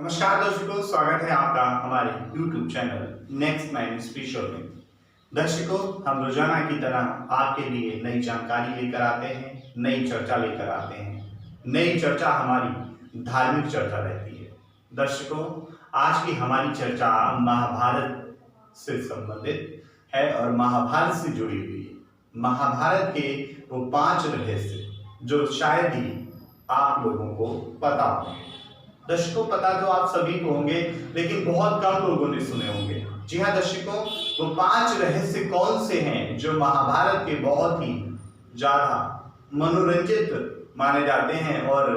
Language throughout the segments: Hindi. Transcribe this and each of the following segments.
नमस्कार दर्शकों, स्वागत है आपका हमारे YouTube channel next nine special में। दर्शकों, हम रोजाना की तरह आपके लिए नई जानकारी लेकर आते हैं, नई चर्चा लेकर आते हैं। नई चर्चा हमारी धार्मिक चर्चा रहती है। दर्शकों, आज की हमारी चर्चा महाभारत से संबंधित है और महाभारत से जुड़ी हुई है। महाभारत के वो 5 रहस्य जो शायद ही आप लोगों को पता हो। दर्शकों, पता तो आप सभी को होंगे, लेकिन बहुत कम लोगों ने सुने होंगे। जी हाँ दर्शकों, वो 5 रहस्य कौन से हैं जो महाभारत के बहुत ही ज्यादा मनोरंजित माने जाते हैं और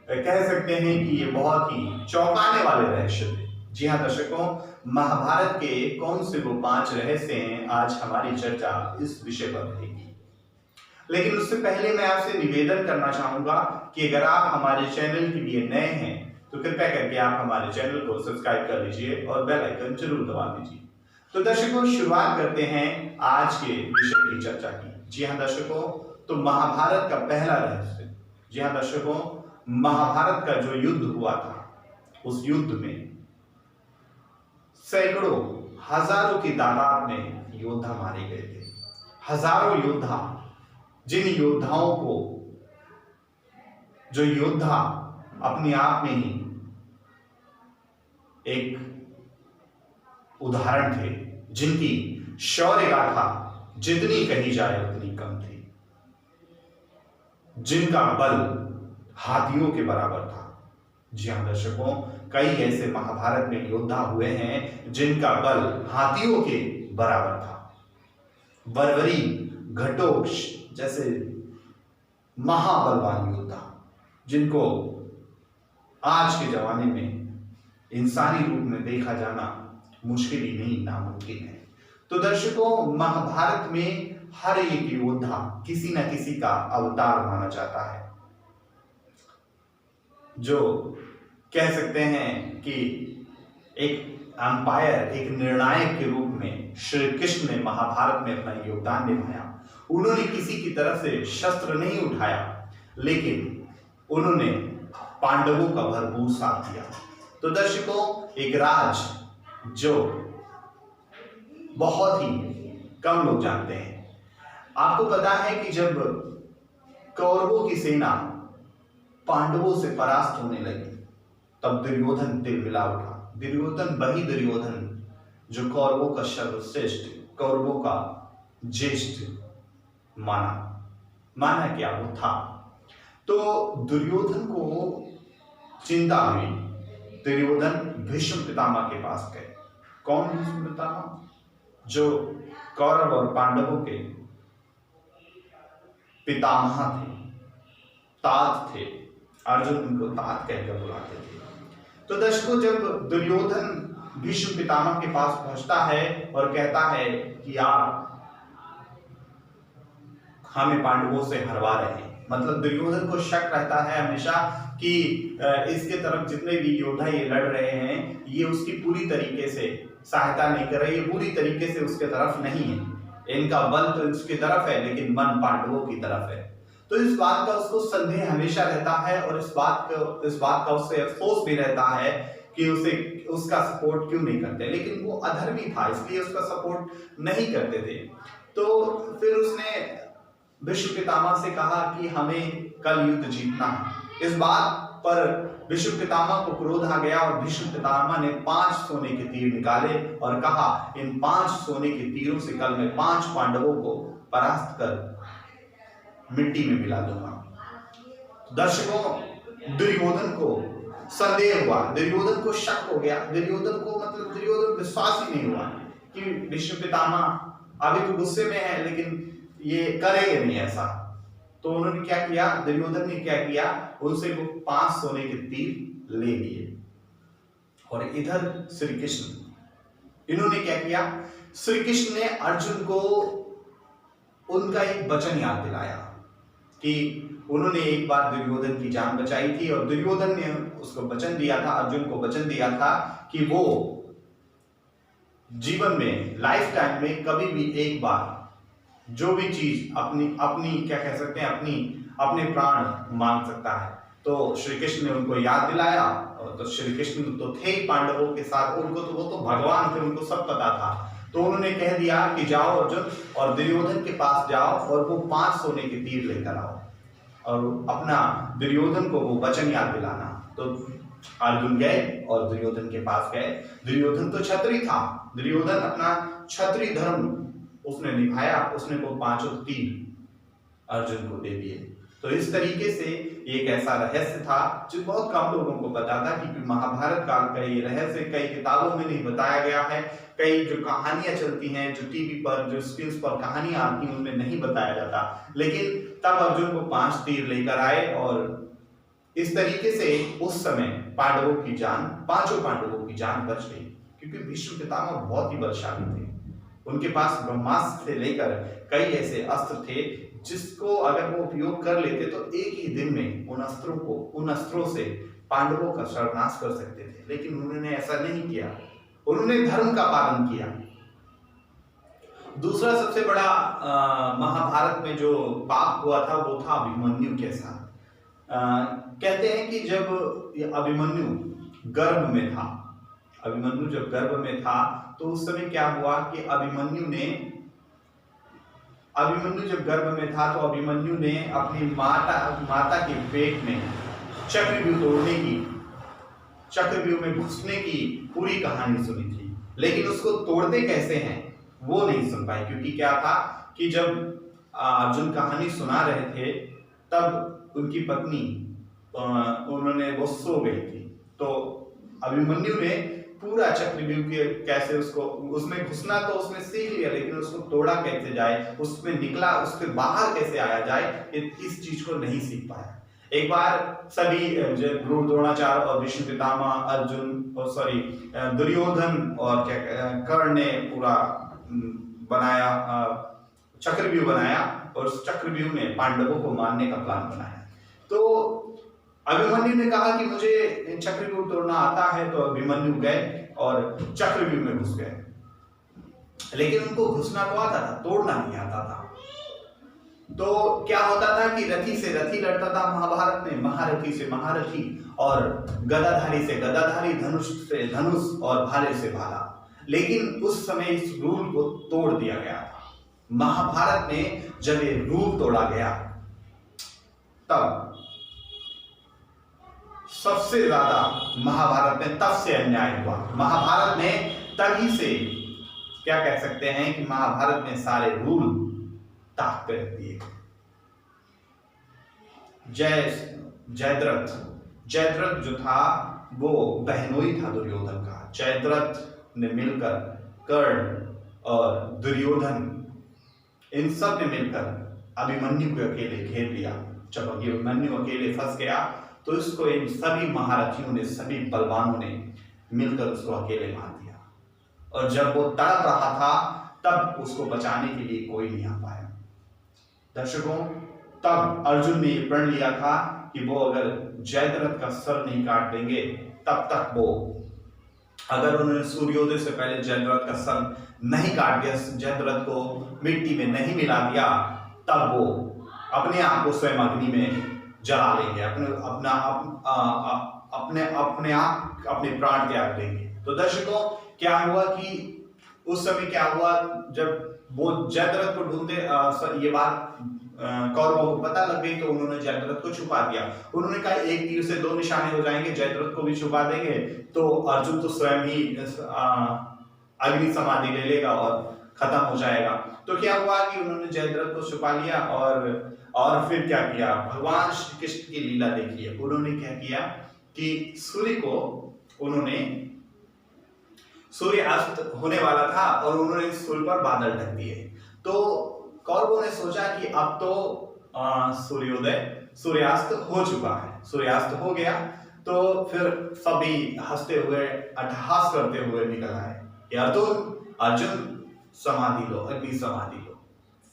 कह सकते हैं कि ये बहुत ही चौंकाने वाले रहस्य थे। जी हाँ दर्शकों, महाभारत के कौन से वो 5 रहस्य हैं, आज हमारी चर्चा इस विषय पर रहेगी। लेकिन उससे पहले मैं आपसे निवेदन करना चाहूंगा कि अगर आप हमारे चैनल के लिए नए हैं तो कृपया करके आप हमारे चैनल को सब्सक्राइब कर लीजिए और बेल आइकन जरूर दबा दीजिए। तो दर्शकों, शुरुआत करते हैं आज के विषय की चर्चा की। जी हाँ दर्शकों, तो महाभारत का पहला रहस्य। जी हाँ दर्शकों, महाभारत का जो युद्ध हुआ था, उस युद्ध में सैकड़ों हजारों की तादाद में योद्धा मारे गए थे। हजारों योद्धा, जिन योद्धाओं को जो योद्धा अपने आप में ही एक उदाहरण थे, जिनकी शौर्य गाथा जितनी कही जाए उतनी कम थी, जिनका बल हाथियों के बराबर था। जी हाँ दर्शकों, कई ऐसे महाभारत में योद्धा हुए हैं जिनका बल हाथियों के बराबर था। बर्बरी, घटोत्कच जैसे महाबलवान योद्धा, जिनको आज के जमाने में इंसानी रूप में देखा जाना मुश्किल ही नहीं, नामुमकिन है। तो दर्शकों, महाभारत में हर एक योद्धा किसी न किसी का अवतार माना जाता है, जो कह सकते हैं कि एक अंपायर, एक निर्णायक के रूप में श्री कृष्ण ने महाभारत में अपना योगदान निभाया। उन्होंने किसी की तरफ से शस्त्र नहीं उठाया, लेकिन उन्होंने पांडवों का भरपूर साथ दिया। तो दर्शकों, एक राज जो बहुत ही कम लोग जानते हैं। आपको पता है कि जब कौरवों की सेना पांडवों से परास्त होने लगी, तब दुर्योधन तिलमिला उठा। दुर्योधन, वही दुर्योधन जो कौरवों का सर्वश्रेष्ठ, कौरवों का ज्येष्ठ माना क्या वो था। तो दुर्योधन को चिंता हुई। दुर्योधन भीष्म पितामह के पास गए। कौन भीष्म पितामह? जो कौरव और पांडवों के पितामह थे, तात थे। अर्जुन उनको तात कहकर बुलाते थे। तो दर्शकों, जब दुर्योधन भीष्म पितामह के पास पहुंचता है और कहता है कि आप हमें पांडवों से हरवा रहे हैं, मतलब दुर्योधन को शक रहता है हमेशा कि इसके तरफ जितने भी योद्धा ये लड़ रहे हैं, ये उसकी पूरी तरीके से सहायता नहीं कर रहे, ये पूरी तरीके से उसके तरफ नहीं है। इनका बल तो उसकी तरफ है, लेकिन मन पांडवों की तरफ है। तो इस बात का उसको संदेह हमेशा रहता है और इस बात का उससे अफसोस भी रहता है कि उसका सपोर्ट क्यों नहीं करते। लेकिन वो अधर्मी था, इसलिए उसका सपोर्ट नहीं करते थे। तो फिर उसने भीष्म पितामह से कहा कि हमें कल युद्ध जीतना है। इस बात पर भीष्म पितामह को क्रोध आ गया और भीष्म पितामह ने 5 सोने के तीर निकाले और कहा, इन 5 सोने के तीरों से कल मैं 5 पांडवों को परास्त कर मिट्टी में मिला दूंगा। दर्शकों, दुर्योधन को संदेह हुआ, दुर्योधन को शक हो गया, दुर्योधन विश्वास ही नहीं हुआ कि भीष्म पितामह अभी तो गुस्से में है, लेकिन ये करेंगे नहीं ऐसा। तो उन्होंने क्या किया, दुर्योधन ने क्या किया, उनसे वो 5 सोने के तीर ले लिए। और इधर श्री कृष्ण, इन्होंने क्या किया, श्री कृष्ण ने अर्जुन को उनका एक वचन याद दिलाया कि उन्होंने एक बार दुर्योधन की जान बचाई थी और दुर्योधन ने उसको वचन दिया था, अर्जुन को वचन दिया था कि वो जीवन में, लाइफ टाइम में कभी भी एक बार जो भी चीज अपनी क्या कह सकते हैं, अपने प्राण मांग सकता है। तो श्री कृष्ण ने उनको याद दिलाया। तो श्री कृष्ण तो थे ही पांडवों के साथ, उनको तो वो तो भगवान थे, उनको सब पता था। तो उन्होंने कह दिया कि जाओ अर्जुन और दुर्योधन के पास जाओ और वो 5 सोने के तीर लेकर आओ और अपना दुर्योधन को वो वचन याद दिलाना। तो अर्जुन गए और दुर्योधन के पास गए। दुर्योधन तो क्षत्रिय था, दुर्योधन अपना क्षत्रिय धर्म उसने निभाया, उसने वो 5 तीर अर्जुन को दे दिए। तो इस तरीके से एक ऐसा रहस्य था जो बहुत कम लोगों को पता था, क्योंकि महाभारत काल का ये रहस्य कई किताबों में नहीं बताया गया है, कई जो कहानियां चलती हैं, जो टीवी पर, जो स्क्रीन पर कहानियां आती हैं, उनमें नहीं बताया जाता। लेकिन तब अर्जुन को 5 तीर लेकर आए और इस तरीके से उस समय पांडवों की जान, 5 पांडवों की जान बच गई, क्योंकि भीष्म पितामह बहुत ही बलशाली थे। उनके पास ब्रह्मास्त्र से लेकर कई ऐसे अस्त्र थे जिसको अगर वो उपयोग कर लेते तो एक ही दिन में उन अस्त्रों से पांडवों का सर्वनाश कर सकते थे। लेकिन उन्होंने ऐसा नहीं किया, उन्होंने धर्म का पालन किया। दूसरा सबसे बड़ा महाभारत में जो पाप हुआ था वो था अभिमन्यु के साथ। कहते हैं कि जब अभिमन्यु गर्भ में था, अभिमन्यु जब गर्भ में था तो उस समय क्या हुआ कि अभिमन्यु जब गर्भ में था तो अभिमन्यु ने अपनी माता के पेट में चक्रव्यूह तोड़ने की, चक्रव्यूह में घुसने की पूरी कहानी सुनी थी, लेकिन उसको तोड़ते कैसे हैं वो नहीं सुन पाई। क्योंकि क्या था कि जब अर्जुन कहानी सुना रहे थे तब उनकी पत्नी उन्होंने वो सो गई थी। तो अभिमन्यु ने पूरा चक्रव्यूह के कैसे उसको, उसमें घुसना तो उसमें सीख लिया, लेकिन उसको तोड़ा कैसे जाए, उसमें निकला, उसके बाहर कैसे आया जाए, इस चीज को नहीं सीख पाया। एक बार सभी द्रोणाचार्य और भीष्म पितामह, दुर्योधन और कर्ण ने पूरा बनाया, चक्रव्यूह बनाया और उस चक्रव्यूह में पांडवों को मारने का प्लान बनाया। तो अभिमन्यु ने कहा कि मुझे चक्रव्यूह तोड़ना आता है, तो अभिमन्यु गए और चक्रव्यूह में घुस गए, लेकिन उनको घुसना तो आता था, तोड़ना नहीं आता था। तो क्या होता था कि रथी से रथी लड़ता था महाभारत में, महारथी से महारथी और गदाधारी से गदाधारी, धनुष से धनुष और भाले से भाला। लेकिन उस समय इस रूल को तोड़ दिया गया था। महाभारत में जब ये रूल तोड़ा गया तब सबसे ज्यादा महाभारत में तब से अन्याय हुआ। महाभारत में तभी से क्या कह सकते हैं कि महाभारत में सारे रूल ताक पे रख दिए। जयद्रथ जो था वो बहनोई था दुर्योधन का। जयद्रथ ने मिलकर कर्ण और दुर्योधन इन सब ने मिलकर अभिमन्यु को अकेले घेर लिया। जब अभिमन्यु अकेले फंस गया तो इसको इन सभी महारथियों ने, सभी बलवानों ने मिलकर उसको अकेले मार दिया। और जब वो तड़प रहा था तब उसको बचाने के लिए कोई नहीं आ पाया। दर्शकों, तब अर्जुन ने ये प्रण लिया था कि वो अगर जयद्रथ का सर नहीं काट देंगे तब तक वो, अगर उन्होंने सूर्योदय से पहले जयद्रथ का सर नहीं काट दिया, जयद्रथ को मिट्टी में नहीं मिला दिया, तब वो अपने आप को स्वयं अग्नि में जला लेंगे, अपने प्राण त्याग देंगे। तो दर्शकों, क्या हुआ कि उस समय क्या हुआ, जब वो जयद्रथ को ढूंढते, ये बात कौरवों को पता लग गई तो उन्होंने जयद्रथ को छुपा दिया। उन्होंने कहा एक तीर से 2 निशाने हो जाएंगे, जयद्रथ को भी छुपा देंगे तो अर्जुन तो स्वयं ही अग्नि समाधि ले लेगा और खत्म हो जाएगा। तो क्या हुआ कि उन्होंने जयद्रथ को छुपा लिया और फिर क्या किया, भगवान श्री कृष्ण की लीला देखिए। उन्होंने क्या किया कि सूर्य को उन्होंने, सूर्यास्त होने वाला था और उन्होंने सूर्य पर बादल ढक दिए। तो कौरवों ने सोचा कि अब तो सूर्यास्त हो चुका है, सूर्यास्त हो गया। तो फिर सभी हंसते हुए, अट्टहास करते हुए निकल आए कि अर्जुन समाधि लो, अग्नि समाधि लो।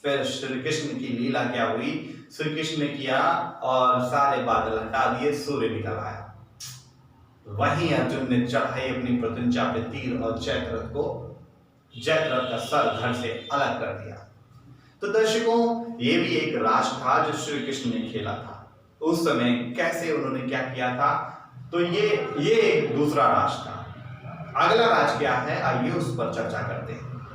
फिर श्री कृष्ण की लीला क्या हुई, श्री कृष्ण ने किया और सारे बादल हटा दिए, सूर्य निकल आया। वहीं अर्जुन ने चढ़ाई अपनी प्रत्यंचा पे तीर और जयद्रथ का सर धड़ से अलग कर दिया। तो दर्शकों, ये भी एक राज था जो श्री कृष्ण ने खेला था। उस समय कैसे उन्होंने क्या किया था। तो ये एक दूसरा राज था। अगला राज क्या है, आइए उस पर चर्चा करते हैं।